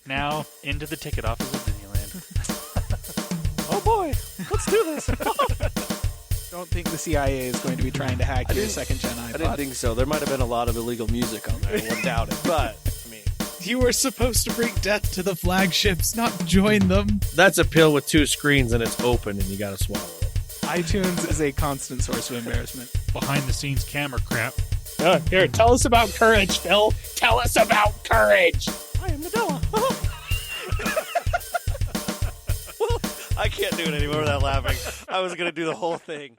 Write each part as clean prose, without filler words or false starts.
Now, into the ticket office of Disneyland. Oh boy, let's do this. Don't think the CIA is going to be trying to hack your second-gen iPod. I didn't think so. There might have been a lot of illegal music on there. I wouldn't doubt it. But, I mean... You were supposed to bring death to the flagships, not join them. That's a pill with 2 screens and it's open and you gotta swallow it. iTunes is a constant source of embarrassment. Behind-the-scenes camera crap. Here, tell us about courage, Phil. Tell us about courage. I am Nadella. I can't do it anymore without laughing. I was going to do the whole thing.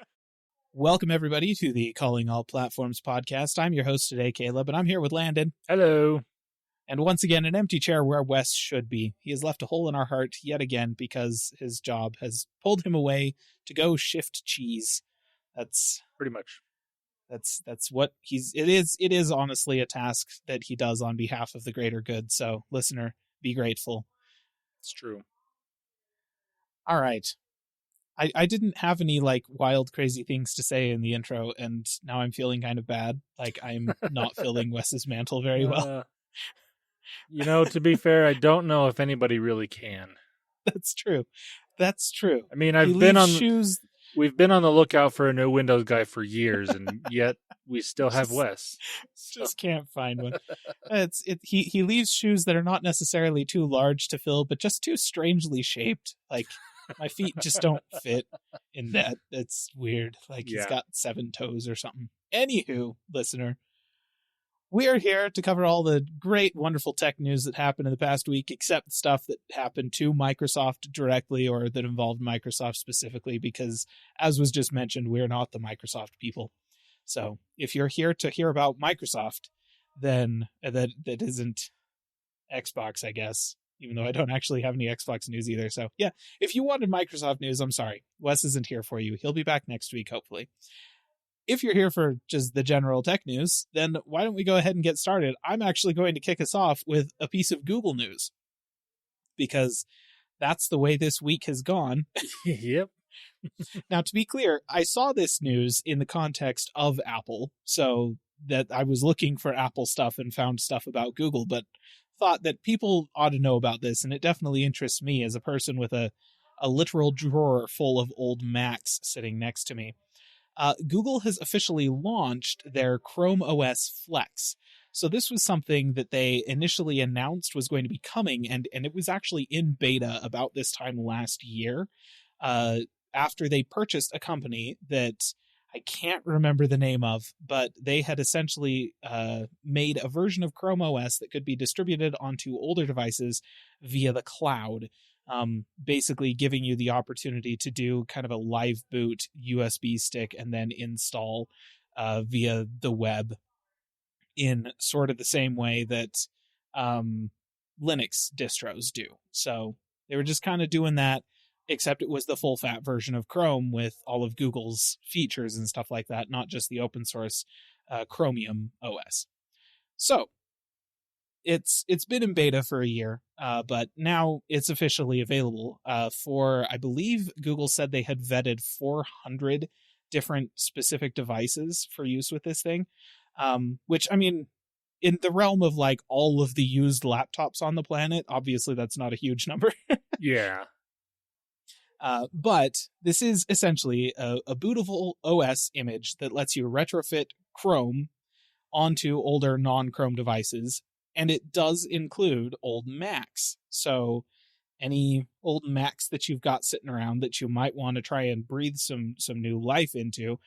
Welcome, everybody, to the Calling All Platforms podcast. I'm your host today, Caleb, and I'm here with Landon. Hello. And once again, an empty chair where Wes should be. He has left a hole in our heart yet again because his job has pulled him away to go shift cheese. That's pretty much. That's what it is honestly a task that he does on behalf of the greater good. So, listener, be grateful. It's true. All right. I didn't have any wild, crazy things to say in the intro, and now I'm feeling kind of bad. I'm not filling Wes's mantle very well. To be fair, I don't know if anybody really can. That's true. I mean, we've been on the lookout for a new Windows guy for years, and yet we still have Wes. Just can't find one. He leaves shoes that are not necessarily too large to fill, but just too strangely shaped. My feet just don't fit in that. It's weird. He's got 7 toes or something. Anywho, listener, we are here to cover all the great, wonderful tech news that happened in the past week, except stuff that happened to Microsoft directly or that involved Microsoft specifically, because, as was just mentioned, we're not the Microsoft people. So if you're here to hear about Microsoft, then that isn't Xbox, I guess. Even though I don't actually have any Xbox news either. So, yeah, if you wanted Microsoft news, I'm sorry. Wes isn't here for you. He'll be back next week, hopefully. If you're here for just the general tech news, then why don't we go ahead and get started? I'm actually going to kick us off with a piece of Google news, because that's the way this week has gone. Yep. Now, to be clear, I saw this news in the context of Apple, so that I was looking for Apple stuff and found stuff about Google, but thought that people ought to know about this, and it definitely interests me as a person with a literal drawer full of old Macs sitting next to me. Google has officially launched their Chrome OS Flex. So this was something that they initially announced was going to be coming, and it was actually in beta about this time last year, after they purchased a company that I can't remember the name of, but they had essentially made a version of Chrome OS that could be distributed onto older devices via the cloud, basically giving you the opportunity to do kind of a live boot USB stick and then install via the web in sort of the same way that Linux distros do. So they were just kind of doing that, except it was the full fat version of Chrome with all of Google's features and stuff like that, not just the open source Chromium OS. So it's been in beta for a year, but now it's officially available for, I believe Google said they had vetted 400 different specific devices for use with this thing, which, I mean, in the realm of all of the used laptops on the planet, obviously that's not a huge number. Yeah. But this is essentially a bootable OS image that lets you retrofit Chrome onto older non-Chrome devices, and it does include old Macs. So any old Macs that you've got sitting around that you might want to try and breathe some new life into,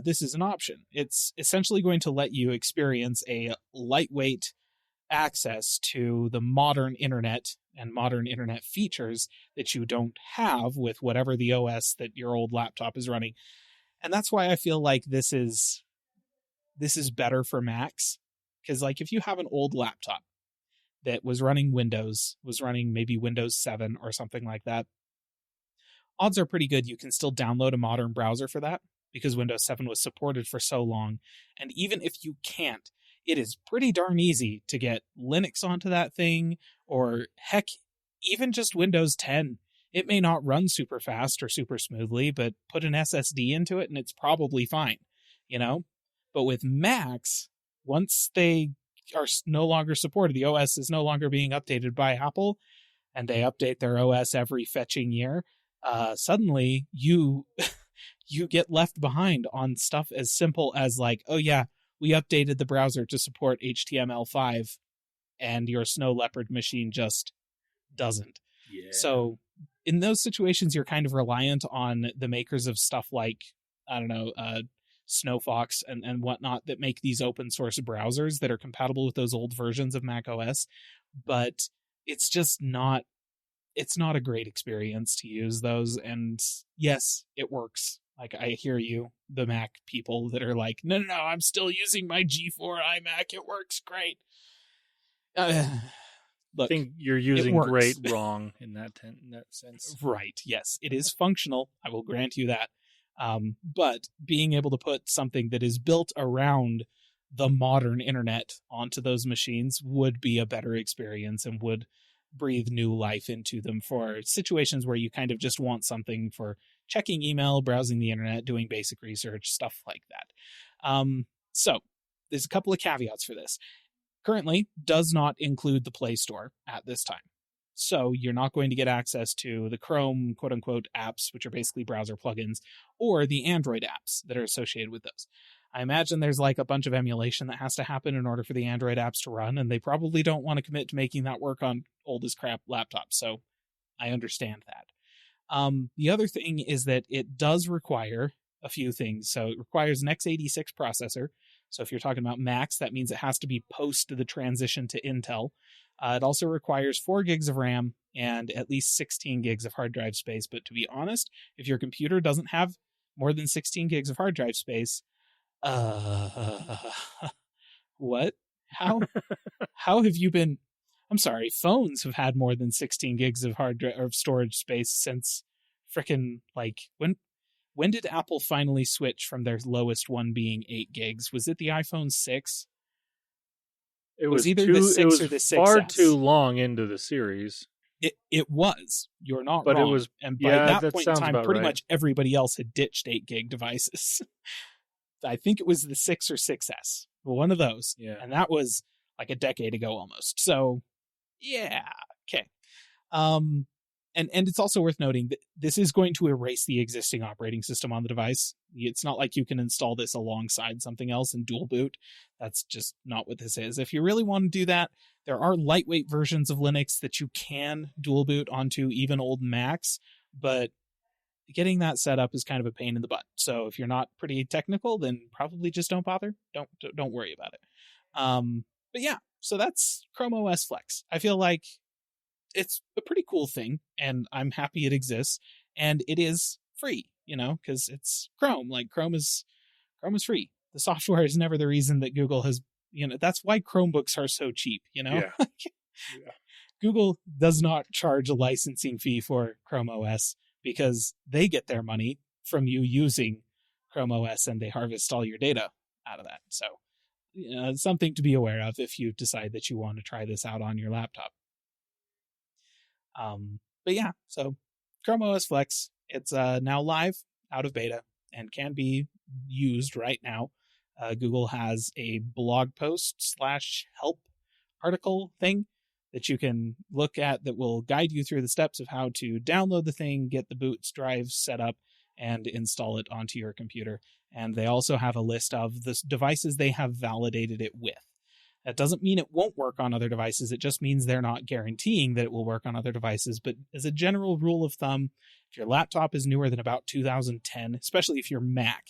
this is an option. It's essentially going to let you experience a lightweight access to the modern internet and modern internet features that you don't have with whatever the OS that your old laptop is running. And that's why I feel like this is better for Macs. Because if you have an old laptop that was running Windows, was running maybe Windows 7 or something like that, odds are pretty good you can still download a modern browser for that, because Windows 7 was supported for so long. And even if you can't, it is pretty darn easy to get Linux onto that thing, or heck, even just Windows 10. It may not run super fast or super smoothly, but put an SSD into it and it's probably fine, But with Macs, once they are no longer supported. The OS is no longer being updated by Apple, and they update their OS every fetching year. Suddenly you you get left behind on stuff as simple as like, oh yeah, we updated the browser to support HTML5, and your Snow Leopard machine just doesn't. Yeah. So in those situations, you're kind of reliant on the makers of stuff like, I don't know, Snowfox and whatnot that make these open source browsers that are compatible with those old versions of Mac OS. But it's just not, it's not a great experience to use those. And yes, it works. Like, I hear you, the Mac people that are like, no, I'm still using my G4 iMac. It works great. Look, I think you're using great wrong in that sense. Right. Yes, it is functional. I will grant you that. But being able to put something that is built around the modern internet onto those machines would be a better experience and would breathe new life into them for situations where you kind of just want something for checking email, browsing the internet, doing basic research, stuff like that. So there's a couple of caveats for this. Currently does not include the Play Store at this time. So you're not going to get access to the Chrome quote-unquote apps, which are basically browser plugins, or the Android apps that are associated with those. I imagine there's like a bunch of emulation that has to happen in order for the Android apps to run, and they probably don't want to commit to making that work on old as crap laptops, so I understand that. The other thing is that it does require a few things. So it requires an x86 processor. So if you're talking about Macs, that means it has to be post the transition to Intel. It also requires 4 gigs of RAM and at least 16 gigs of hard drive space. But to be honest, if your computer doesn't have more than 16 gigs of hard drive space, what? How have you been? I'm sorry, phones have had more than 16 gigs of hard drive or storage space since frickin' like when did Apple finally switch from their lowest one being 8 gigs? Was it the iPhone 6? It was either the 6 or the 6S. Far too long into the series. It was. You're not but wrong. It was, and by that point in time, pretty much everybody else had ditched 8 gig devices. I think it was the 6 or 6S. One of those. Yeah. And that was like a decade ago almost. So, yeah. Okay. And it's also worth noting that this is going to erase the existing operating system on the device. It's not like you can install this alongside something else and dual boot. That's just not what this is. If you really want to do that, there are lightweight versions of Linux that you can dual boot onto even old Macs, but getting that set up is kind of a pain in the butt. So if you're not pretty technical, then probably just don't bother. Don't worry about it. But yeah, so that's Chrome OS Flex. I feel like it's a pretty cool thing, and I'm happy it exists, and it is free, because it's Chrome. Like Chrome is free. The software is never the reason that Google has, that's why Chromebooks are so cheap, Yeah. Google does not charge a licensing fee for Chrome OS because they get their money from you using Chrome OS, and they harvest all your data out of that. So, it's something to be aware of if you decide that you want to try this out on your laptop. But yeah, so Chrome OS Flex, it's now live out of beta and can be used right now. Google has a blog post / help article thing that you can look at that will guide you through the steps of how to download the thing, get the boot drive set up, and install it onto your computer. And they also have a list of the devices they have validated it with. That doesn't mean it won't work on other devices. It just means they're not guaranteeing that it will work on other devices. But as a general rule of thumb, if your laptop is newer than about 2010, especially if your Mac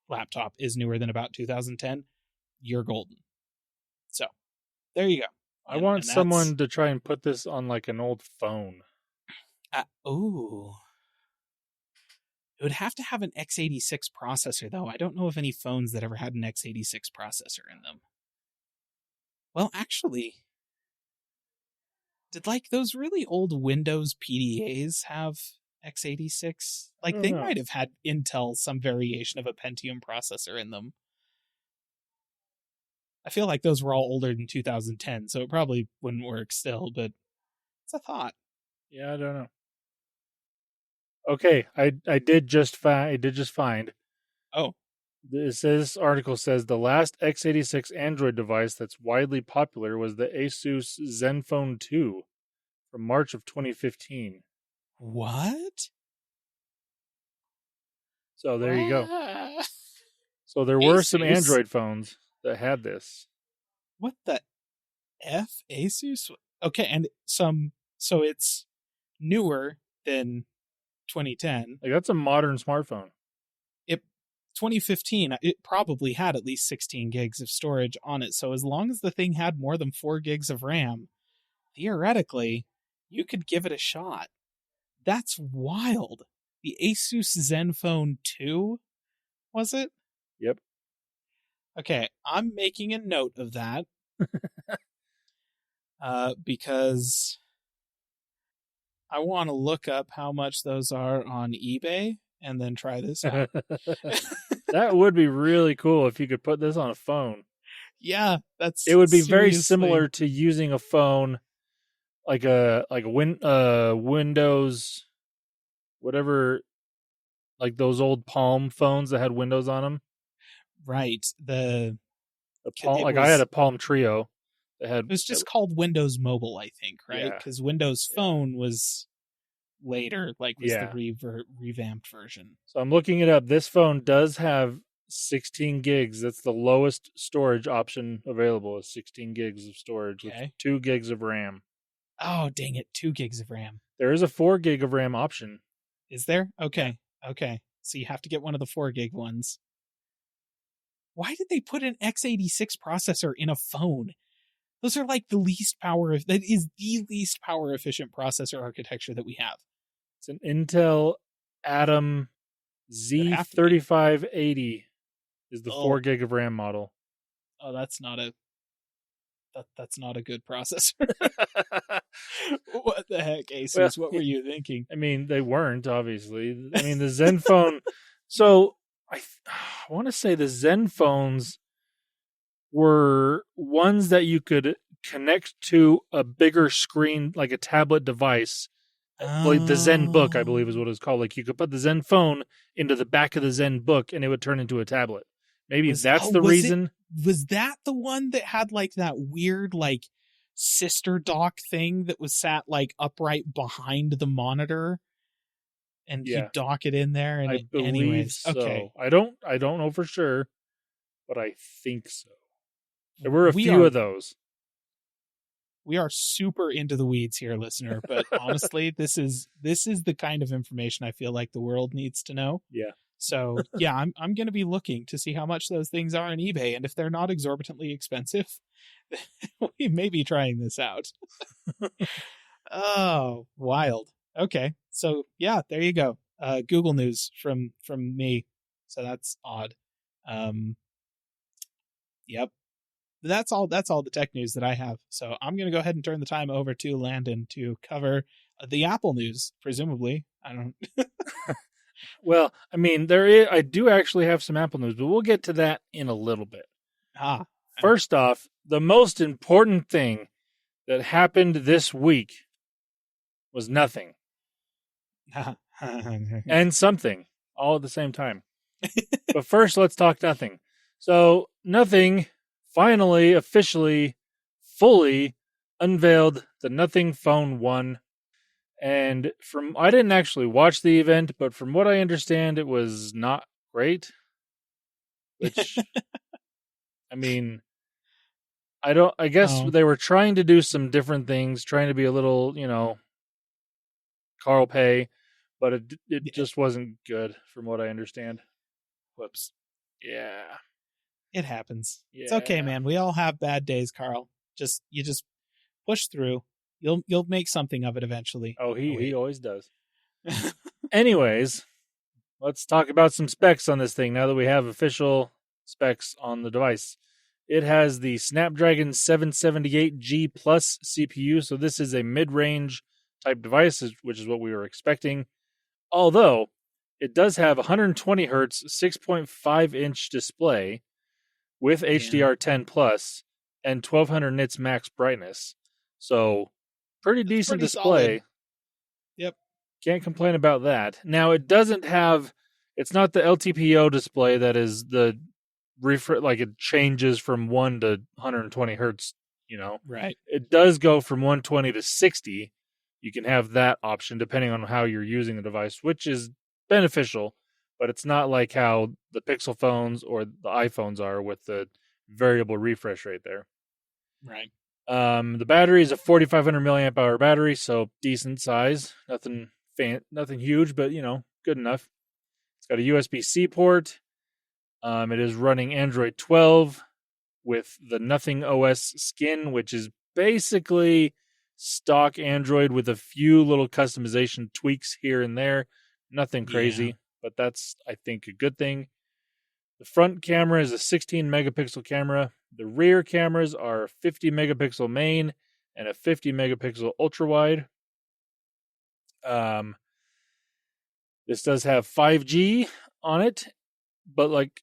laptop is newer than about 2010, you're golden. So there you go. I want someone to try and put this on like an old phone. It would have to have an x86 processor, though. I don't know of any phones that ever had an x86 processor in them. Well, actually, did like those really old Windows PDAs have x86? Like they might have had Intel, some variation of a Pentium processor in them. I feel like those were all older than 2010, so it probably wouldn't work still, but it's a thought. Yeah, I don't know. Okay, I did just find. Oh. This article says the last x86 Android device that's widely popular was the Asus Zenfone 2 from March of 2015. What? So there you go. What? So there were some Asus? Android phones that had this. What the F? Asus? Okay, and so it's newer than 2010. Like that's a modern smartphone. 2015, it probably had at least 16 gigs of storage on it. So as long as the thing had more than 4 gigs of RAM, theoretically, you could give it a shot. That's wild. The Asus Zenfone 2, was it? Yep. Okay, I'm making a note of that. Because I want to look up how much those are on eBay and then try this out. That would be really cool if you could put this on a phone. Yeah, It would be very seriously similar to using a phone like a Windows, whatever, like those old Palm phones that had Windows on them. right. I had a Palm Trio that had. It was just called Windows Mobile, I think, right? Yeah. Because Windows Phone was later, was Yeah. the revamped version. So I'm looking it up. This phone does have 16 gigs. That's the lowest storage option available, is 16 gigs of storage with 2 gigs of RAM. Oh, dang it. 2 gigs of RAM. There is a 4 gig of RAM option. Is there? Okay. Okay. So you have to get one of the 4 gig ones. Why did they put an x86 processor in a phone? Those are like that is the least power efficient processor architecture that we have. It's an Intel Atom Z3580 is the 4 gig of RAM model. Oh, that's not a good processor. What the heck, Asus? What were you thinking? I mean, they weren't, obviously. I mean, the Zenfone. So I want to say the Zenphones were ones that you could connect to a bigger screen, like a tablet device. Like the Zen Book, I believe is what it's called. Like you could put the Zen phone into the back of the Zen Book and it would turn into a tablet. Maybe that's the reason. Was that the one that had like that weird like sister dock thing that was sat like upright behind the monitor? And you dock it in there, and I believe so. Okay. I don't know for sure, but I think so. There were a few of those. We are super into the weeds here, listener, but honestly, this is the kind of information I feel like the world needs to know. Yeah. So yeah, I'm going to be looking to see how much those things are on eBay, and if they're not exorbitantly expensive, we may be trying this out. Oh, wild. Okay, so yeah, there you go. Google News from me. So that's odd. Yep. That's all the tech news that I have. So I'm going to go ahead and turn the time over to Landon to cover the Apple news, presumably. I don't. Well, I mean, I do actually have some Apple news, but we'll get to that in a little bit. First off, the most important thing that happened this week was nothing. And something, all at the same time. But first, let's talk nothing. So, nothing finally, officially, fully unveiled the Nothing Phone 1. And I didn't actually watch the event, but from what I understand, it was not great. Which, I mean, I guess they were trying to do some different things, trying to be a little, Carl Pei, but it just wasn't good from what I understand. Whoops. Yeah. It happens. Yeah. It's okay, man. We all have bad days, Carl. You just push through. You'll make something of it eventually. Oh, he always does. Anyways, let's talk about some specs on this thing now that we have official specs on the device. It has the Snapdragon 778G Plus CPU, so this is a mid-range type device, which is what we were expecting. Although, it does have 120 Hz, 6.5-inch display with HDR10 Plus and 1200 nits max brightness. So, pretty decent display. Solid. Yep. Can't complain about that. Now, it doesn't have It's not the LTPO display that is the like it changes from 1 to 120 hertz, Right. It does go from 120 to 60. You can have that option depending on how you're using the device, which is beneficial, but it's not like how the Pixel phones or the iPhones are with the variable refresh rate there. Right. The battery is a 4,500 milliamp hour battery, so decent size. Nothing huge, but good enough. It's got a USB-C port. It is running Android 12 with the Nothing OS skin, which is basically stock Android with a few little customization tweaks here and there. Nothing crazy, but that's, I think, a good thing. The front camera is a 16 megapixel camera. The rear cameras are a 50 megapixel main and a 50 megapixel ultra wide. This does have 5G on it, but like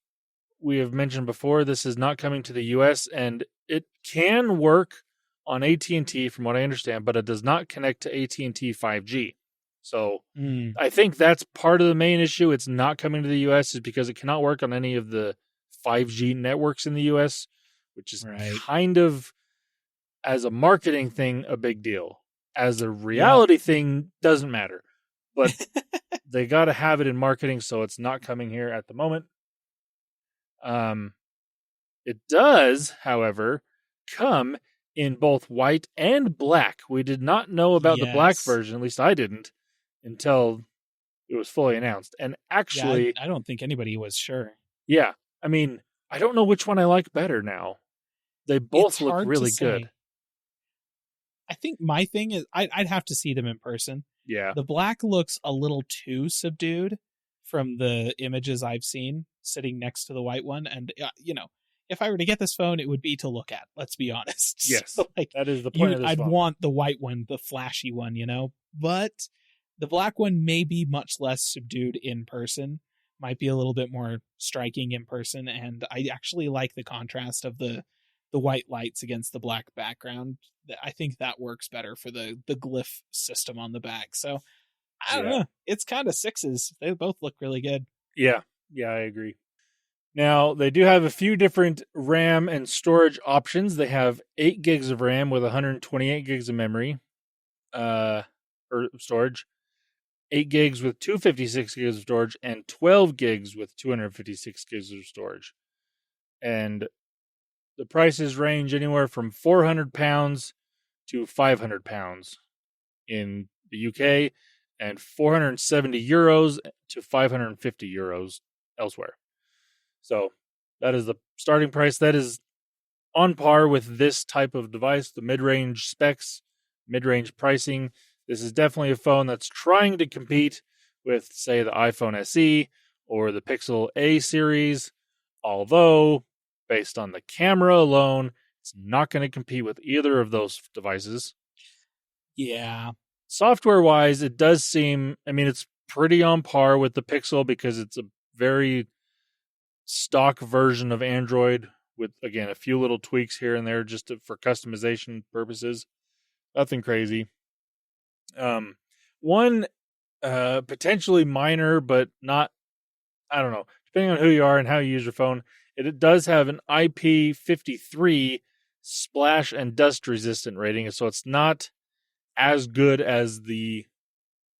we have mentioned before, this is not coming to the US, and it can work on AT&T from what I understand, but it does not connect to AT&T 5G. So I think that's part of the main issue. It's not coming to the US is because it cannot work on any of the 5G networks in the US, which is kind of, as a marketing thing, a big deal. As a reality thing, doesn't matter. But they got to have it in marketing, so it's not coming here at the moment. It does, however, come in both white and black. We did not know about the black version, at least I didn't, until it was fully announced. And actually, I don't think anybody was sure. Yeah, I mean, I don't know which one I like better now. They both look really good. I think my thing is I'd have to see them in person. Yeah. The black looks a little too subdued from the images I've seen sitting next to the white one. And, if I were to get this phone, it would be to look at. Let's be honest. Yes, so, that is the point of this I'd phone. want the white one, the flashy one, But the black one may be much less subdued in person. Might be a little bit more striking in person. And I actually like the contrast of the white lights against the black background. I think that works better for the glyph system on the back. So I don't know. It's kind of sixes. They both look really good. Yeah, I agree. Now, they do have a few different RAM and storage options. They have 8 gigs of RAM with 128 gigs of memory, or storage, 8 gigs with 256 gigs of storage, and 12 gigs with 256 gigs of storage. And the prices range anywhere from £400 to £500 in the UK, and €470 to €550 elsewhere. So that is the starting price. That is on par with this type of device, the mid-range specs, mid-range pricing. This is definitely a phone that's trying to compete with, say, the iPhone SE or the Pixel A series, although based on the camera alone, it's not going to compete with either of those devices. Yeah. Software-wise, it does seem, it's pretty on par with the Pixel because it's a very stock version of Android with, again, a few little tweaks here and there just for customization purposes. Nothing crazy. One potentially minor, but not, I don't know, depending on who you are and how you use your phone, it does have an IP53 splash and dust resistant rating, so it's not as good as the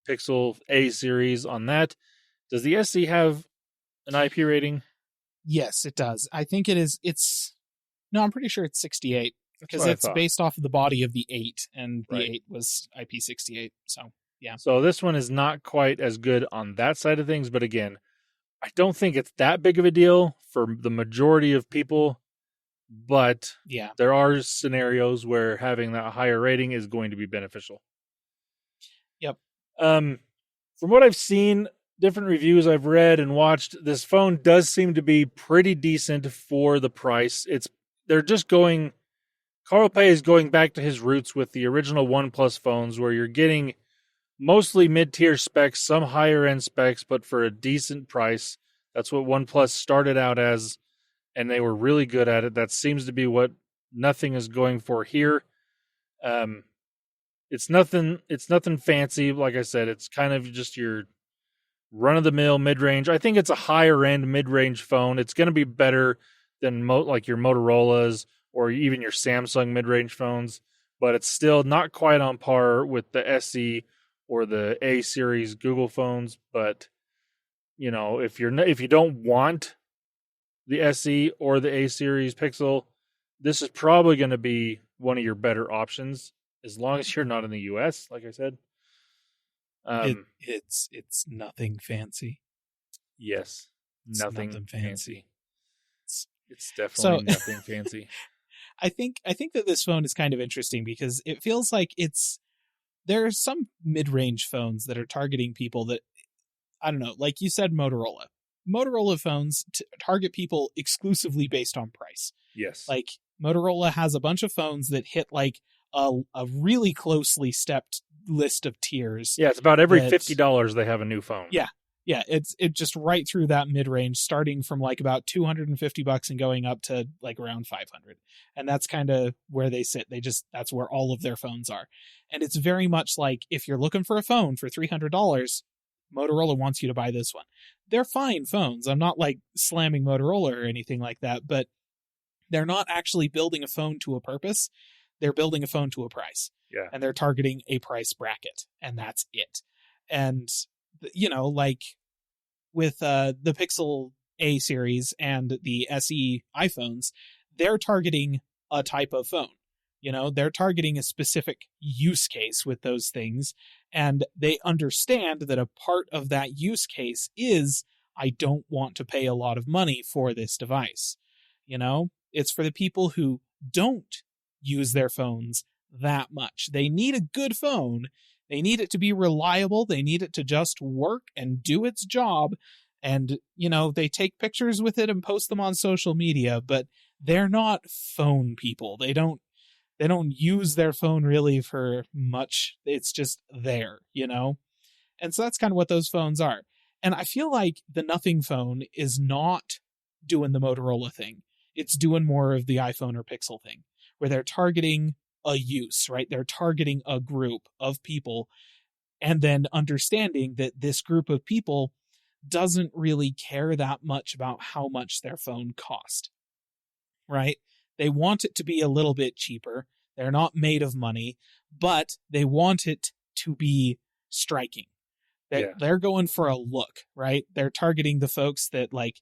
Pixel A series on that. Does the SE have an IP rating? Yes, it does. I think it is. I'm pretty sure it's 68 because it's based off of the body of the 8, and the 8 was IP68. So, yeah. So this one is not quite as good on that side of things, but again, I don't think it's that big of a deal for the majority of people, but there are scenarios where having that higher rating is going to be beneficial. Yep. From what I've seen, different reviews I've read and watched, this phone does seem to be pretty decent for the price. Carl Pei is going back to his roots with the original OnePlus phones where you're getting mostly mid-tier specs, some higher-end specs, but for a decent price. That's what OnePlus started out as, and they were really good at it. That seems to be what Nothing is going for here. It's nothing fancy. Like I said, it's kind of just your run-of-the-mill mid-range. I think it's a higher-end mid-range phone. It's going to be better than like your Motorola's or even your Samsung mid-range phones, but it's still not quite on par with the SE or the A series Google phones. But if you don't want the SE or the A series Pixel, this is probably going to be one of your better options as long as you're not in the US, like I said. It's nothing fancy. Yes, It's nothing fancy. It's So definitely nothing fancy. I think that this phone is kind of interesting because it feels like there are some mid-range phones that are targeting people that, I don't know, like you said, Motorola phones target people exclusively based on price. Yes. Like Motorola has a bunch of phones that hit like a really closely stepped list of tiers. Yeah, it's about every $50 they have a new phone. Yeah, it's just right through that mid-range, starting from like about $250 and going up to like around $500. And that's kind of where they sit. That's where all of their phones are. And it's very much like if you're looking for a phone for $300, Motorola wants you to buy this one. They're fine phones. I'm not like slamming Motorola or anything like that, but they're not actually building a phone to a purpose. They're building a phone to a price. Yeah. And they're targeting a price bracket, and that's it. And like with the Pixel A series and the SE iPhones, they're targeting a type of phone. They're targeting a specific use case with those things, and they understand that a part of that use case is, I don't want to pay a lot of money for this device. It's for the people who don't use their phones that much. They need a good phone. They need it to be reliable. They need it to just work and do its job. And, they take pictures with it and post them on social media, but they're not phone people. They don't use their phone really for much. It's just there, And so that's kind of what those phones are. And I feel like the Nothing phone is not doing the Motorola thing. It's doing more of the iPhone or Pixel thing, where they're targeting a use, right? They're targeting a group of people, and then understanding that this group of people doesn't really care that much about how much their phone cost, right? They want it to be a little bit cheaper. They're not made of money, but they want it to be striking. They're going for a look, right? They're targeting the folks that, like,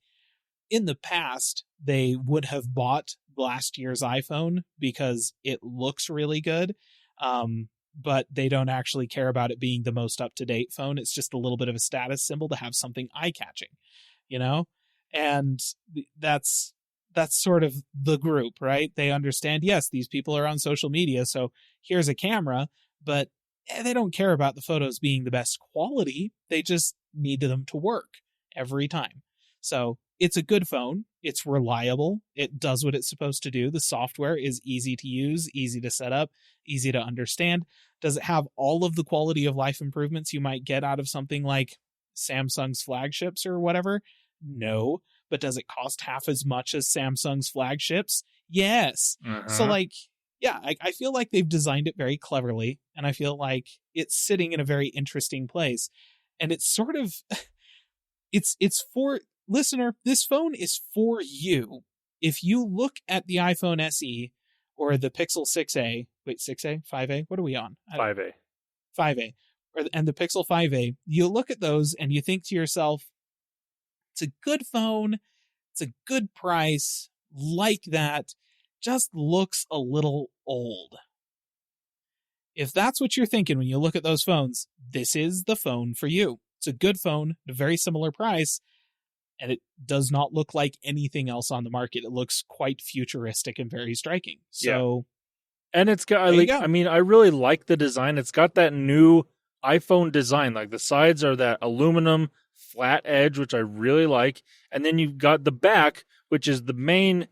in the past, they would have bought last year's iPhone because it looks really good, but they don't actually care about it being the most up-to-date phone. It's just a little bit of a status symbol to have something eye-catching, And that's sort of the group, right? They understand, yes, these people are on social media, so here's a camera, but they don't care about the photos being the best quality. They just need them to work every time. So it's a good phone. It's reliable. It does what it's supposed to do. The software is easy to use, easy to set up, easy to understand. Does it have all of the quality of life improvements you might get out of something like Samsung's flagships or whatever? No. But does it cost half as much as Samsung's flagships? Yes. Uh-huh. So I feel like they've designed it very cleverly, and I feel like it's sitting in a very interesting place. And it's sort of, it's for, listener, this phone is for you. If you look at the iPhone SE or the Pixel 6a, 6a, 5a, what are we on? 5a. 5a, and the Pixel 5a, you look at those and you think to yourself, it's a good phone, it's a good price, like that, just looks a little old. If that's what you're thinking when you look at those phones, this is the phone for you. It's a good phone at a very similar price, and it does not look like anything else on the market. It looks quite futuristic and very striking. So, yeah. And it's got, I really like the design. It's got that new iPhone design. Like the sides are that aluminum flat edge, which I really like. And then you've got the back, which is the main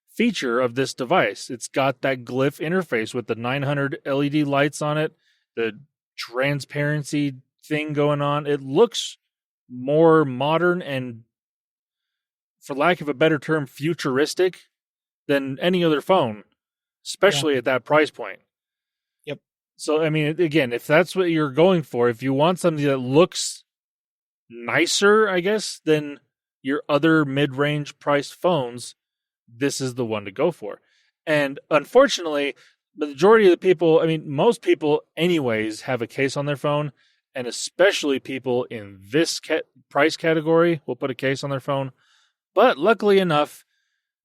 feature of this device. It's got that glyph interface with the 900 LED lights on it, the transparency thing going on. It looks more modern and, for lack of a better term, futuristic than any other phone, especially at that price point. Yep. So, I mean, again, if that's what you're going for, if you want something that looks nicer, I guess, than your other mid-range priced phones, this is the one to go for. And unfortunately, the majority of the people, I mean, most people anyways have a case on their phone, and especially people in this price category will put a case on their phone. But luckily enough,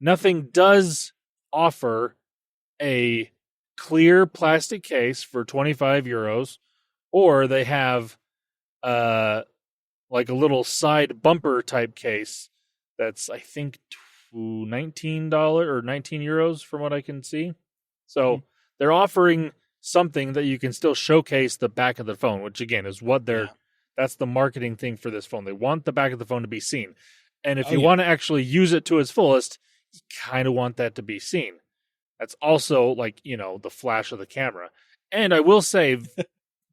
nothing does offer a clear plastic case for 25 euros, or they have like a little side bumper type case that's, I think, $19 or 19 euros from what I can see. So they're offering something that you can still showcase the back of the phone, which again is what that's the marketing thing for this phone. They want the back of the phone to be seen. And if you want to actually use it to its fullest, you kind of want that to be seen. That's also like, the flash of the camera. And I will say,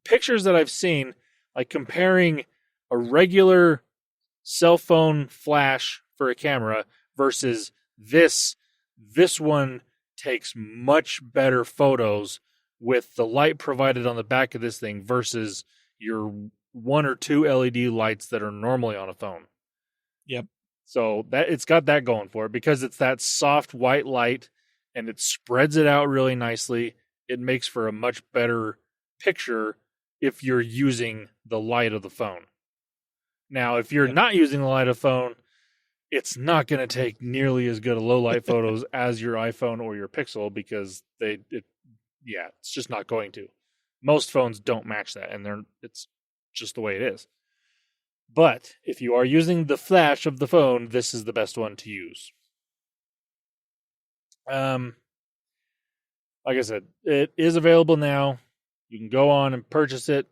pictures that I've seen, like comparing a regular cell phone flash for a camera versus this one takes much better photos with the light provided on the back of this thing versus your 1 or 2 LED lights that are normally on a phone. Yep. So that it's got that going for it because it's that soft white light and it spreads it out really nicely. It makes for a much better picture if you're using the light of the phone. Now, if you're not using the light of the phone, it's not going to take nearly as good a low light photos as your iPhone or your Pixel because it's just not going to. Most phones don't match that, and it's just the way it is. But if you are using the flash of the phone, this is the best one to use. Like I said, it is available now. You can go on and purchase it.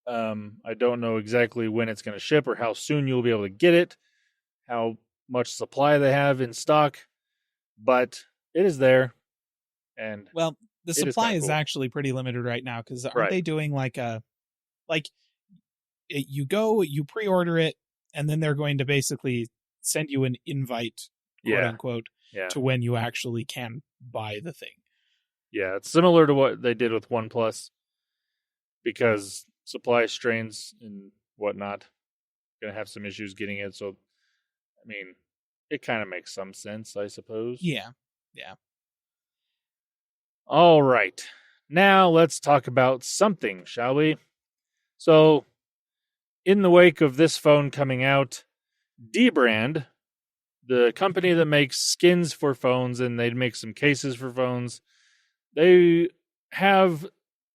I don't know exactly when it's going to ship or how soon you'll be able to get it, how much supply they have in stock, but it is there. And well, the supply is cool. actually pretty limited right now because aren't they doing you pre-order it and then they're going to basically send you an invite, quote unquote, to when you actually can buy the thing. Yeah, it's similar to what they did with OnePlus because supply strains and whatnot, going to have some issues getting it. So, I mean, it kind of makes some sense, I suppose. Yeah. All right. Now let's talk about something, shall we? So, in the wake of this phone coming out, Dbrand, the company that makes skins for phones and they make some cases for phones, they have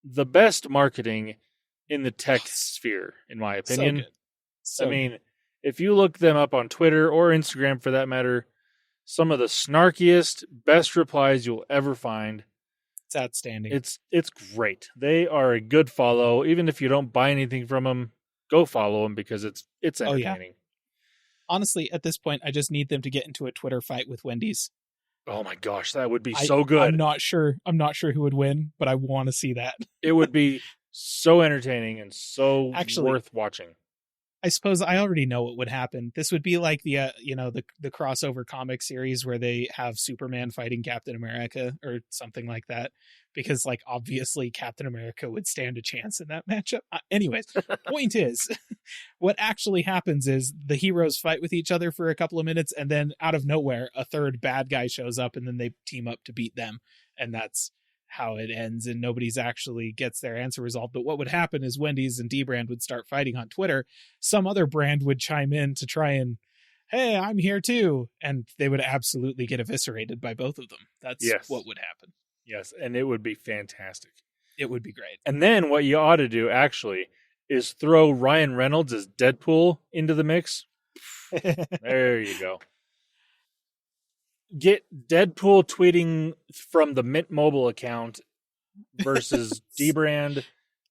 the best marketing in the tech sphere, in my opinion. So good. If you look them up on Twitter or Instagram for that matter, some of the snarkiest, best replies you'll ever find. It's outstanding. It's great. They are a good follow. Even if you don't buy anything from them, go follow them because it's entertaining. Honestly, at this point, I just need them to get into a Twitter fight with Wendy's. Oh my gosh, that would be so good. I'm not sure who would win, but I want to see that. It would be so entertaining and so worth watching. I suppose I already know what would happen. This would be like the crossover comic series where they have Superman fighting Captain America or something like that, because obviously Captain America would stand a chance in that matchup. Anyways, point is, what actually happens is the heroes fight with each other for a couple of minutes, and then out of nowhere, a third bad guy shows up, and then they team up to beat them, and that's how it ends, and nobody's actually gets their answer resolved. But what would happen is Wendy's and Dbrand would start fighting on Twitter. Some other brand would chime in to try and, hey, I'm here too. And they would absolutely get eviscerated by both of them. That's what would happen. Yes, and it would be fantastic. It would be great. And then what you ought to do, actually, is throw Ryan Reynolds as Deadpool into the mix. There you go. Get Deadpool tweeting from the Mint Mobile account versus Dbrand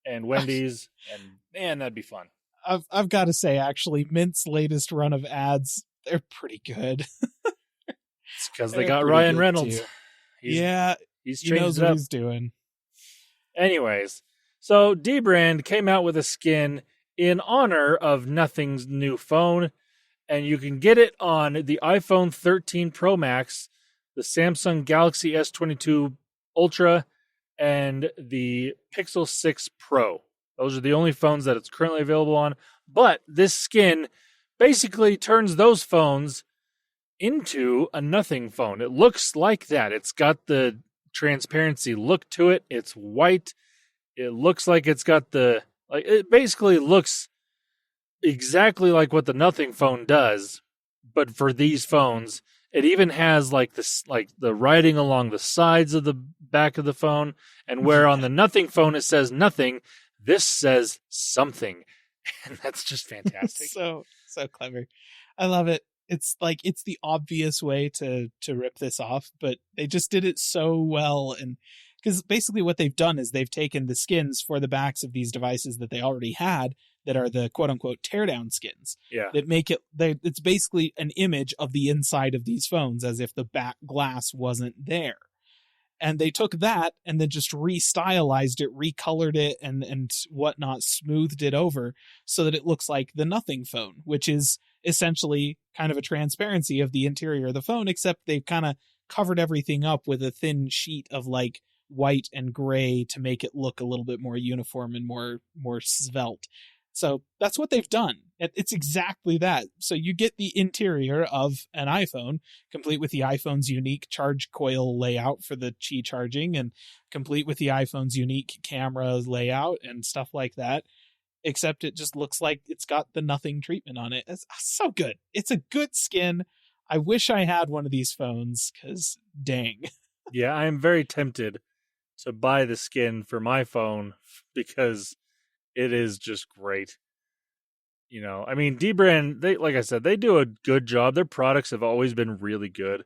and Wendy's, and man, that'd be fun. I've got to say, actually, Mint's latest run of ads, they're pretty good. It's because they got Ryan Reynolds. He knows what he's doing. Anyways, so Dbrand came out with a skin in honor of Nothing's new phone. And you can get it on the iPhone 13 Pro Max, the Samsung Galaxy S22 Ultra, and the Pixel 6 Pro. Those are the only phones that it's currently available on. But this skin basically turns those phones into a nothing phone. It looks like that. It's got the transparency look to it. It's white. It looks like it's got it basically looks exactly like what the nothing phone does, but for these phones. It even has like this, like the writing along the sides of the back of the phone, and where on the nothing phone it says nothing, this says something, and that's just fantastic. So clever. I love it. It's like it's the obvious way to rip this off, but they just did it so well. And because basically what they've done is they've taken the skins for the backs of these devices that they already had, that are the quote unquote teardown skins. Yeah, that make it's basically an image of the inside of these phones as if the back glass wasn't there. And they took that and then just restylized it, recolored it, and whatnot, smoothed it over so that it looks like the nothing phone, which is essentially kind of a transparency of the interior of the phone, except they've kind of covered everything up with a thin sheet of like white and gray to make it look a little bit more uniform and more svelte. So that's what they've done. It's exactly that. So you get the interior of an iPhone, complete with the iPhone's unique charge coil layout for the Qi charging, and complete with the iPhone's unique camera layout and stuff like that. Except it just looks like it's got the nothing treatment on it. It's so good. It's a good skin. I wish I had one of these phones, because dang. Yeah, I am very tempted to buy the skin for my phone because it is just great. You know, I mean, Dbrand, like I said, they do a good job. Their products have always been really good,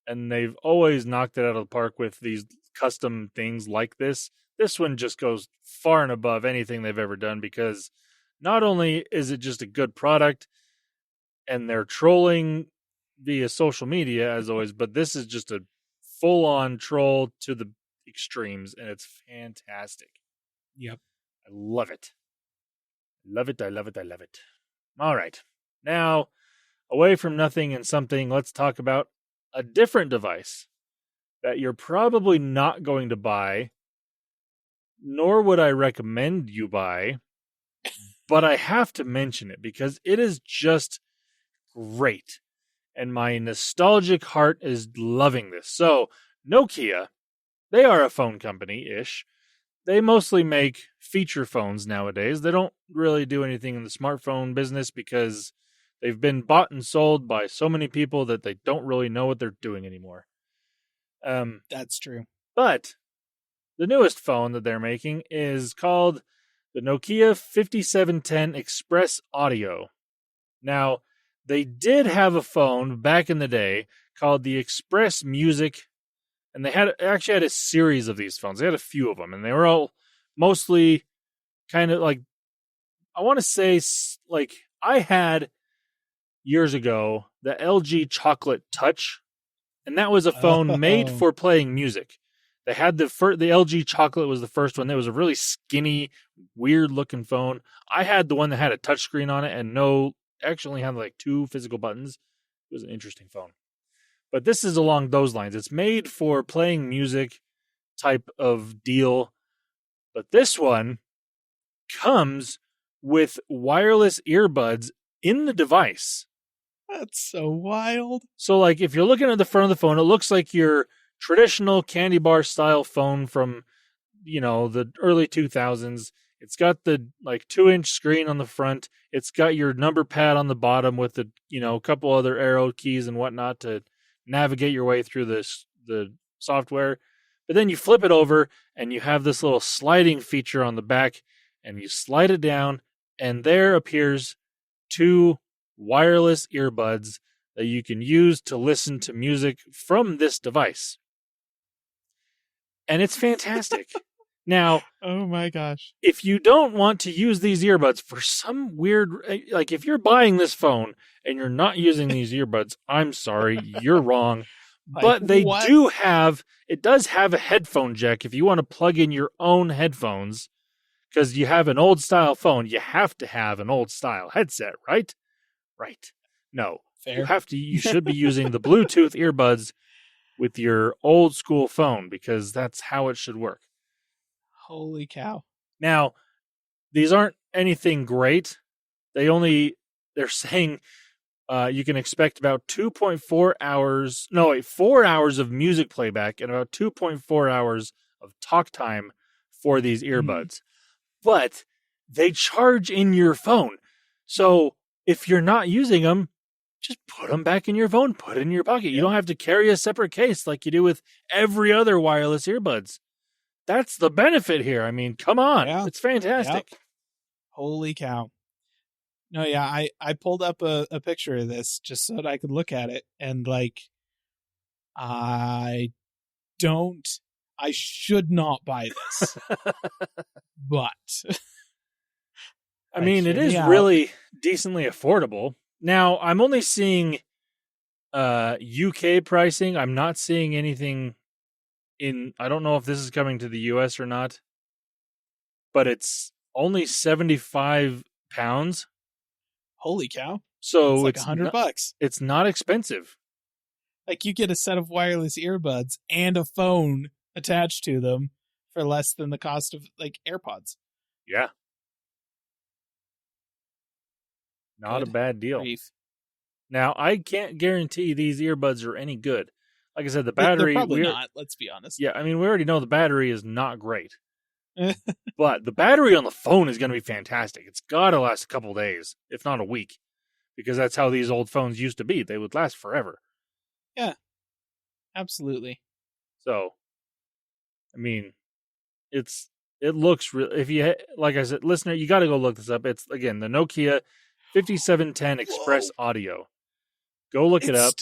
and they've always knocked it out of the park with these custom things like this. This one just goes far and above anything they've ever done, because not only is it just a good product, and they're trolling via social media as always, but this is just a full-on troll to the extremes, and it's fantastic. Yep. I love it. Love it, I love it, I love it. All right. Now, away from nothing and something, let's talk about a different device that you're probably not going to buy, nor would I recommend you buy, but I have to mention it because it is just great. And my nostalgic heart is loving this. So, Nokia, they are a phone company-ish. They mostly make feature phones nowadays. They don't really do anything in the smartphone business because they've been bought and sold by so many people that they don't really know what they're doing anymore. That's true. But the newest phone that they're making is called the Nokia 5710 XpressAudio. Now, they did have a phone back in the day called the Express Music, and they actually had a series of these phones. They had a few of them, and they were all mostly kind of like, I want to say, like, I had years ago the LG Chocolate Touch, and that was a phone made for playing music. They had the LG Chocolate was the first one. That was a really skinny, weird-looking phone. I had the one that had a touchscreen on it and actually had like 2 physical buttons. It was an interesting phone. But this is along those lines. It's made for playing music type of deal. But this one comes with wireless earbuds in the device. That's so wild. So, like, if you're looking at the front of the phone, it looks like your traditional candy bar style phone from, the early 2000s. It's got the, 2-inch screen on the front. It's got your number pad on the bottom with the, a couple other arrow keys and whatnot to navigate your way through the software. But then you flip it over and you have this little sliding feature on the back, and you slide it down, and there appears 2 wireless earbuds that you can use to listen to music from this device. And it's fantastic. Now, oh my gosh. If you don't want to use these earbuds for some weird, like if you're buying this phone and you're not using these earbuds, I'm sorry, you're wrong. But it does have a headphone jack if you want to plug in your own headphones, because you have an old style phone. You have to have an old style headset, right? Right. No, fair. You should be using the Bluetooth earbuds with your old school phone, because that's how it should work. Holy cow. Now, these aren't anything great. They're saying you can expect about 4 hours of music playback and about 2.4 hours of talk time for these earbuds. But they charge in your phone. So if you're not using them, just put them back in your phone, put it in your pocket. You don't have to carry a separate case like you do with every other wireless earbuds. That's the benefit here. I mean, come on. Yeah. It's fantastic. Yep. Holy cow. No, yeah, I pulled up a picture of this just so that I could look at it. And, like, I should not buy this. But. I mean, it is really decently affordable. Now, I'm only seeing UK pricing. I'm not seeing anything I don't know if this is coming to the US or not, but it's only £75. Holy cow. So it's like $100. It's not expensive. Like, you get a set of wireless earbuds and a phone attached to them for less than the cost of, like, AirPods. Yeah. Not Good a bad deal. grief. Now, I can't guarantee these earbuds are any good. Like I said, the battery... They're probably not, let's be honest. Yeah, I mean, we already know the battery is not great. But the battery on the phone is going to be fantastic. It's got to last a couple days, if not a week. Because that's how these old phones used to be. They would last forever. Yeah. Absolutely. So, I mean, it looks... if you, like I said, listener, you got to go look this up. It's, again, the Nokia 5710 XpressAudio. Go look it up.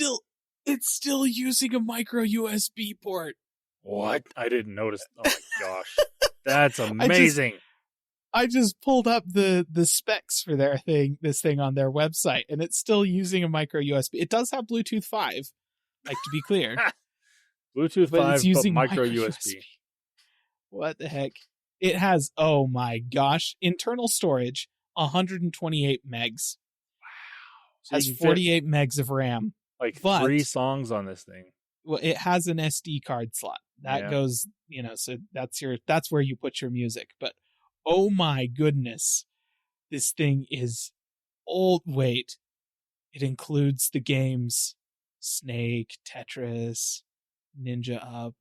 It's still using a micro USB port. What? I didn't notice. Oh my gosh. That's amazing. I just pulled up the specs for this thing on their website, and it's still using a micro USB. It does have Bluetooth 5, like, to be clear. Bluetooth 5, but it's using micro USB. What the heck? It has, oh my gosh, internal storage, 128 megs. Wow. So has 48 megs of RAM. Like 3 songs on this thing. Well, it has an SD card slot. That goes, so that's where you put your music. But oh my goodness, this thing is old. Wait, it includes the games Snake, Tetris, Ninja Up.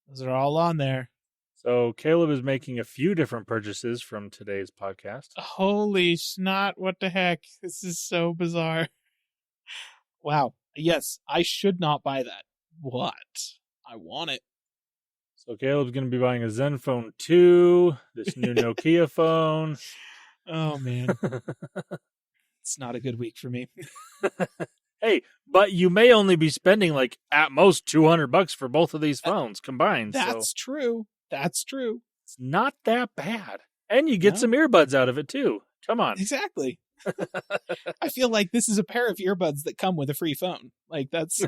Those are all on there. So Caleb is making a few different purchases from today's podcast. Holy snot, what the heck? This is so bizarre. Wow. Yes, I should not buy that. What? I want it. So Caleb's going to be buying a Zenfone 2, this new Nokia phone. Oh, man. It's not a good week for me. Hey, but you may only be spending, like, at most $200 for both of these phones combined. That's true. That's true. It's not that bad. And you get some earbuds out of it, too. Come on. Exactly. I feel like this is a pair of earbuds that come with a free phone. Like, that's...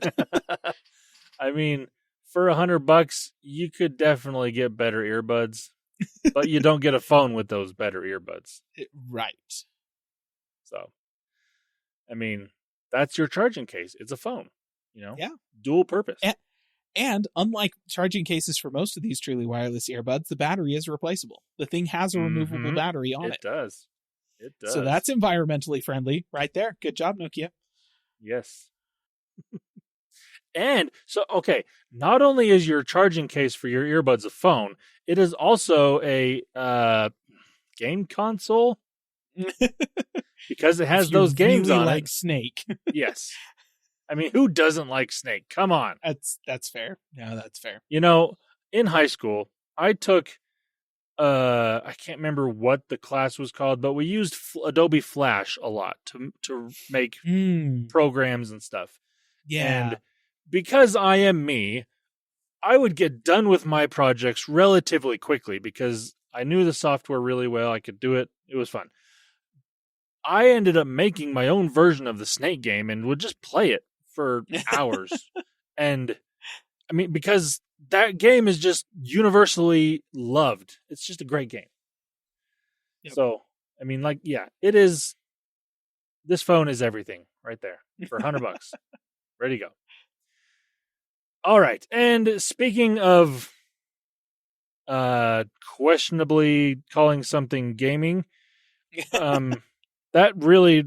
I mean, for $100, you could definitely get better earbuds, but you don't get a phone with those better earbuds. Right. So, I mean, that's your charging case. It's a phone, Yeah. Dual purpose. And unlike charging cases for most of these truly wireless earbuds, the battery is replaceable. The thing has a removable battery on it. It does. So that's environmentally friendly right there. Good job, Nokia. Yes. And so, okay, not only is your charging case for your earbuds a phone, it is also a game console because it has those games really on like it. Snake. Yes. I mean, who doesn't like Snake? Come on. That's fair. No, that's fair. In high school, I took I can't remember what the class was called, but we used Adobe Flash a lot to make programs and stuff. Yeah. And because I am me, I would get done with my projects relatively quickly because I knew the software really well. I could do it. It was fun. I ended up making my own version of the Snake game and would just play it for hours. And I mean, because that game is just universally loved. It's just a great game. Yep. So, I mean, it is. This phone is everything right there for $100. Ready to go. All right. And speaking of questionably calling something gaming. That really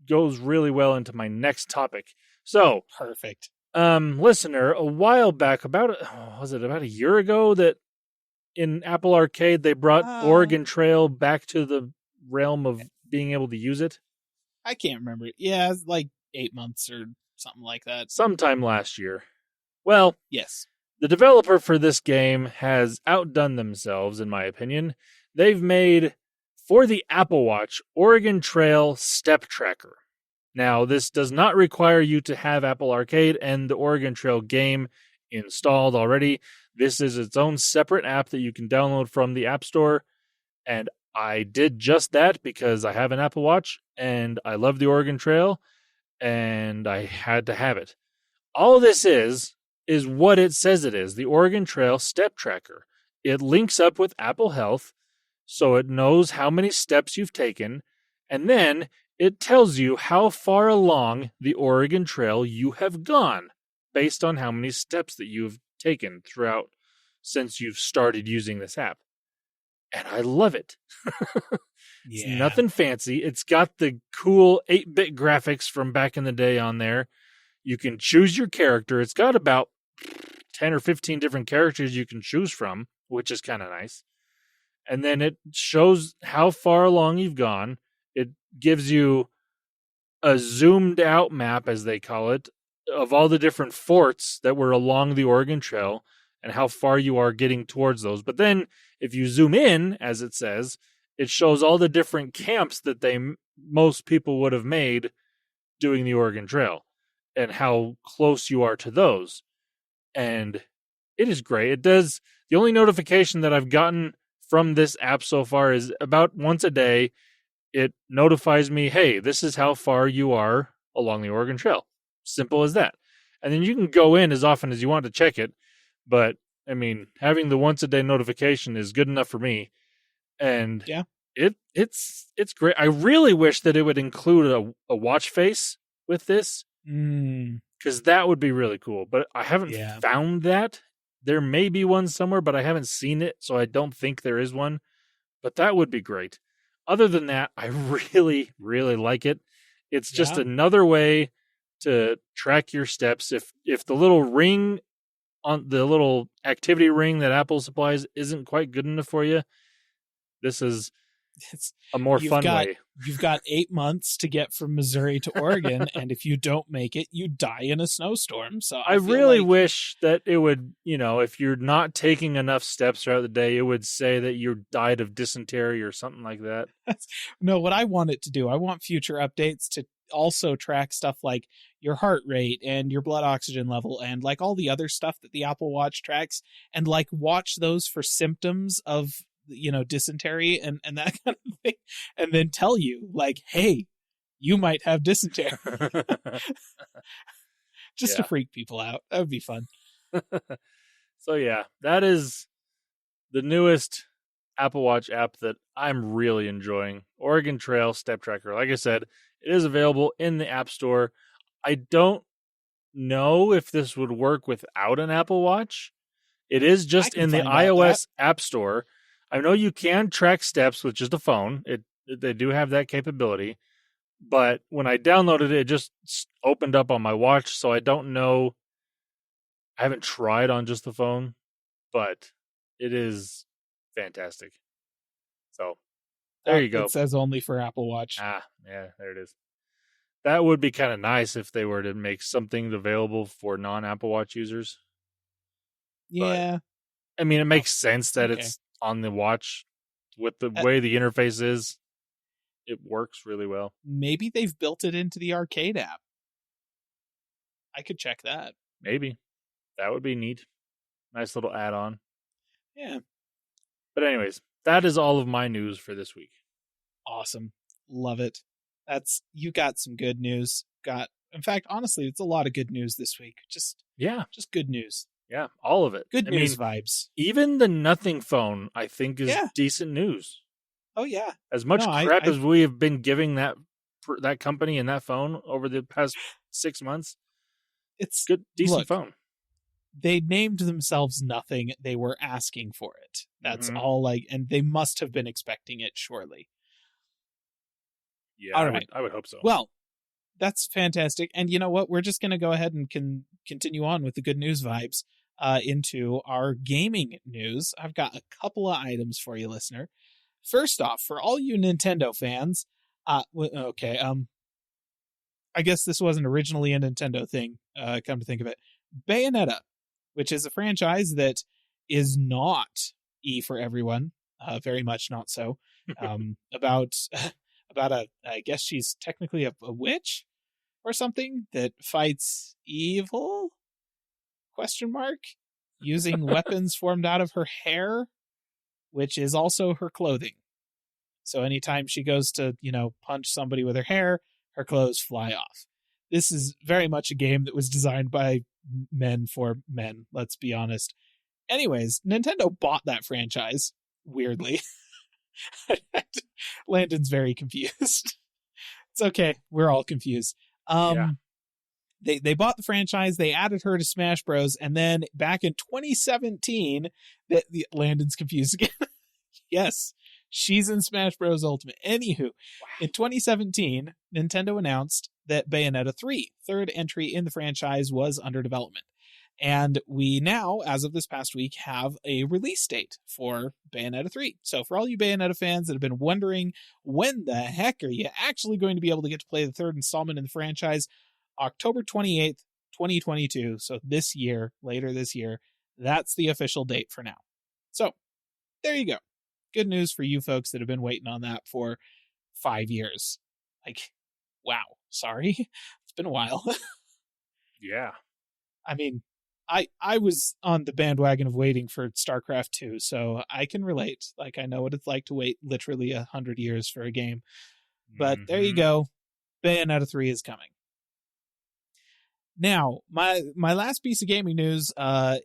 goes really well into my next topic. So, Perfect. listener, a while back, was it about a year ago, that in Apple Arcade they brought Oregon Trail back to the realm of being able to use it? I can't remember. Yeah, it's like 8 months or something like that. Sometime last year. Well, Yes. the developer for this game has outdone themselves, in my opinion. They've made, for the Apple Watch, Oregon Trail Step Tracker. Now, this does not require you to have Apple Arcade and the Oregon Trail game installed already. This is its own separate app that you can download from the App Store. And I did just that because I have an Apple Watch and I love the Oregon Trail and I had to have it. All this is what it says it is, the Oregon Trail Step Tracker. It links up with Apple Health, so it knows how many steps you've taken, and then it tells you how far along the Oregon Trail you have gone, based on how many steps that you've taken throughout since you've started using this app. And I love it. It's nothing fancy. It's got the cool 8-bit graphics from back in the day on there. You can choose your character. It's got about 10 or 15 different characters you can choose from, which is kind of nice. And then it shows how far along you've gone. It gives you a zoomed out map, as they call it, of all the different forts that were along the Oregon Trail and how far you are getting towards those. But then if you zoom in, as it says, it shows all the different camps that most people would have made doing the Oregon Trail and how close you are to those. And it is great. It does. The only notification that I've gotten from this app so far is about once a day. It notifies me, hey, this is how far you are along the Oregon Trail. Simple as that. And then you can go in as often as you want to check it. But, I mean, having the once a day notification is good enough for me. And yeah, it's great. I really wish that it would include a watch face with this. Because that would be really cool. But I haven't found that. There may be one somewhere, but I haven't seen it, so I don't think there is one. But that would be great. Other than that, I really, really like it. It's just another way to track your steps. If the little ring on the little activity ring that Apple supplies isn't quite good enough for you, this is a more fun way. You've got 8 months to get from Missouri to Oregon, and if you don't make it, you die in a snowstorm. So I really wish that it would, if you're not taking enough steps throughout the day, it would say that you died of dysentery or something like that. No, what I want it to do, I want future updates to also track stuff like your heart rate and your blood oxygen level and like all the other stuff that the Apple Watch tracks, and like watch those for symptoms of dysentery and that kind of thing, and then tell you like, hey, you might have dysentery. Just to freak people out. That would be fun. So yeah, that is the newest Apple Watch app that I'm really enjoying. Oregon Trail Step Tracker. Like I said, it is available in the App Store. I don't know if this would work without an Apple Watch. It is just in the iOS App Store. I know you can track steps with just a phone. They do have that capability. But when I downloaded it, it just opened up on my watch, so I don't know. I haven't tried on just the phone, but it is fantastic. So there you go. It says only for Apple Watch. Yeah, there it is. That would be kind of nice if they were to make something available for non-Apple Watch users. Yeah. But, I mean, it makes sense that it's on the watch with the way the interface is. It works really well. Maybe they've built it into the arcade app. I could check that. Maybe. That would be neat. Nice little add-on. Yeah. But anyways, that is all of my news for this week. Awesome. Love it. You got some good news. In fact, honestly, it's a lot of good news this week. Just good news. Yeah, all of it. Good news vibes. Even the nothing phone, I think, is decent news. Oh, yeah. As much crap as we have been giving that company and that phone over the past 6 months, it's good, decent phone. they named themselves nothing. They were asking for it. That's all. And they must have been expecting it, surely. Yeah, All right. I would hope so. Well, that's fantastic. And you know what? We're just going to go ahead and continue on with the good news vibes into our gaming news. I've got a couple of items for you, listener. First off, for all you Nintendo fans, I guess this wasn't originally a Nintendo thing, come to think of it. Bayonetta, which is a franchise that is not E for everyone, very much not so. About I guess she's technically a witch or something that fights evil? ? Using weapons formed out of her hair, which is also her clothing. So anytime she goes to, punch somebody with her hair, her clothes fly off. This is very much a game that was designed by men for men, let's be honest. Anyways, Nintendo bought that franchise, weirdly. Landon's very confused. It's okay. We're all confused. They bought the franchise, they added her to Smash Bros, and then back in 2017, Landon's confused again. Yes, she's in Smash Bros. Ultimate. Anywho, in 2017, Nintendo announced that Bayonetta 3, third entry in the franchise, was under development. And we now, as of this past week, have a release date for Bayonetta 3. So for all you Bayonetta fans that have been wondering, when the heck are you actually going to be able to get to play the third installment in the franchise? October 28th, 2022. So this year, later this year, that's the official date for now. So there you go. Good news for you folks that have been waiting on that for 5 years. Like, wow. Sorry. It's been a while. Yeah. I mean, I was on the bandwagon of waiting for StarCraft 2, so I can relate. Like, I know what it's like to wait literally 100 years for a game. But there you go. Bayonetta 3 is coming. Now, my last piece of gaming news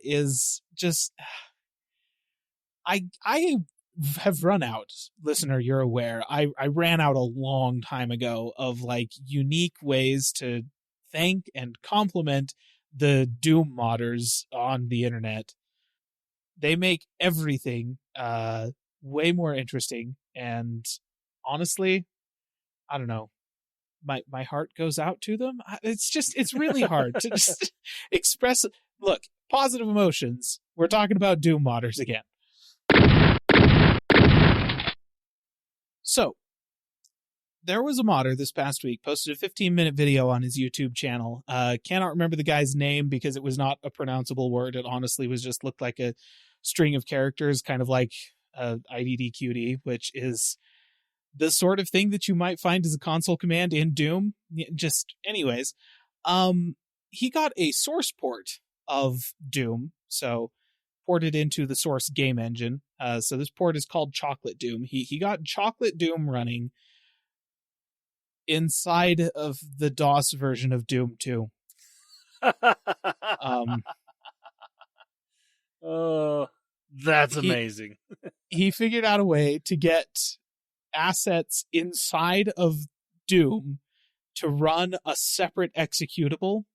is just... I have run out, listener, you're aware. I ran out a long time ago of, like, unique ways to thank and compliment the Doom modders on the internet. They make everything way more interesting, and honestly, I don't know. My heart goes out to them. It's really hard to just express. Look, positive emotions. We're talking about Doom modders again. So, there was a modder this past week, posted a 15-minute video on his YouTube channel. Cannot remember the guy's name because it was not a pronounceable word. It honestly looked like a string of characters, kind of like IDDQD, which is the sort of thing that you might find as a console command in Doom. Just, anyways, he got a source port of Doom, so ported into the source game engine. So this port is called Chocolate Doom. He got Chocolate Doom running inside of the DOS version of Doom 2. Oh, that's amazing. He figured out a way to get assets inside of Doom to run a separate executable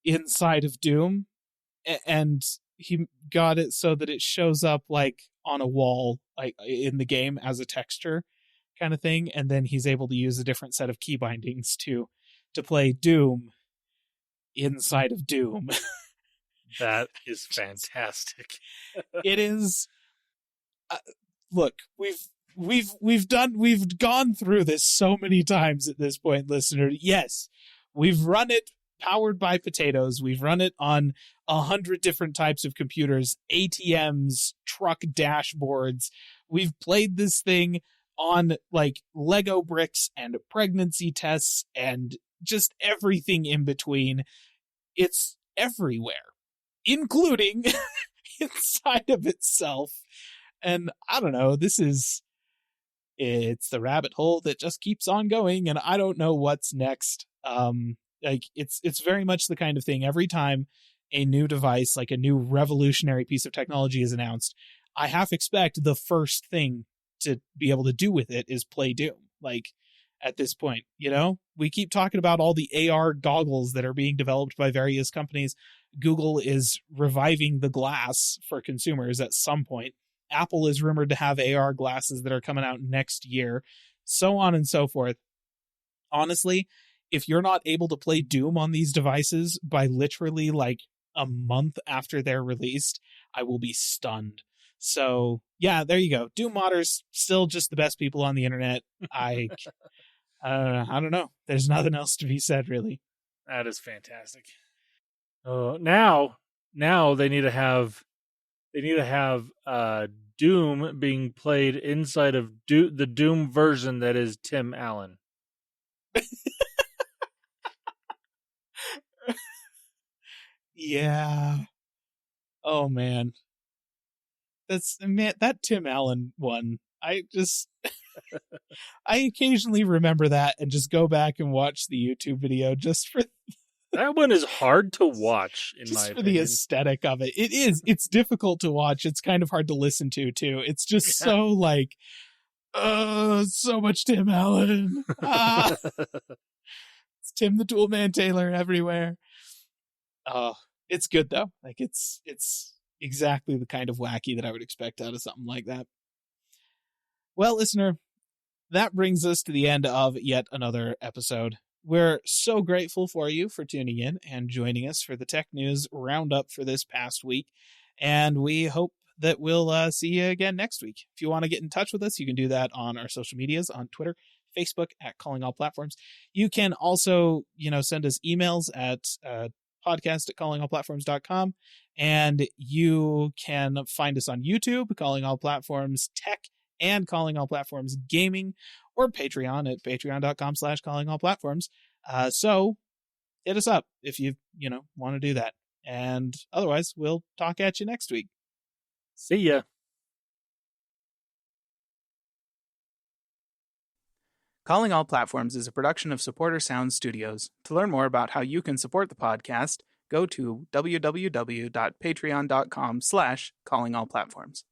inside of Doom, and he got it so that it shows up like on a wall, like in the game as a texture kind of thing, and then he's able to use a different set of key bindings to play Doom inside of Doom. That is fantastic. It is. Look, we've gone through this so many times at this point, listener. Yes, we've run it powered by potatoes. We've run it on 100 different types of computers, ATMs, truck dashboards. We've played this thing on like Lego bricks and pregnancy tests and just everything in between. It's everywhere, including inside of itself. And I don't know, it's the rabbit hole that just keeps on going, and I don't know what's next. Like it's very much the kind of thing, every time a new device, like a new revolutionary piece of technology is announced, I half expect the first thing to be able to do with it is play Doom. Like, at this point, we keep talking about all the AR goggles that are being developed by various companies. Google is reviving the glass for consumers at some point. Apple is rumored to have AR glasses that are coming out next year, so on and so forth. Honestly, if you're not able to play Doom on these devices by literally like a month after they're released, I will be stunned. So yeah, there you go. Doom modders still just the best people on the internet. I don't know. There's nothing else to be said, really. That is fantastic. Now they need to have Doom being played inside of the Doom version that is Tim Allen. Yeah. Oh man. That Tim Allen one. I occasionally remember that and just go back and watch the YouTube video just for that one is hard to watch in my opinion. The aesthetic of it. It is. It's difficult to watch. It's kind of hard to listen to too. It's just so like, so much Tim Allen. It's Tim the Toolman Taylor everywhere. It's good though. Like it's exactly the kind of wacky that I would expect out of something like that. Well, listener, that brings us to the end of yet another episode. We're so grateful for you for tuning in and joining us for the tech news roundup for this past week. And we hope that we'll see you again next week. If you want to get in touch with us, you can do that on our social medias, on Twitter, Facebook at Calling All Platforms. You can also, send us emails at podcast@callingallplatforms.com. And you can find us on YouTube, Calling All Platforms Tech and Calling All Platforms Gaming, or Patreon at patreon.com/callingallplatforms. So hit us up if you want to do that. And otherwise, we'll talk at you next week. See ya. Calling All Platforms is a production of Supporter Sound Studios. To learn more about how you can support the podcast, go to www.patreon.com/callingallplatforms.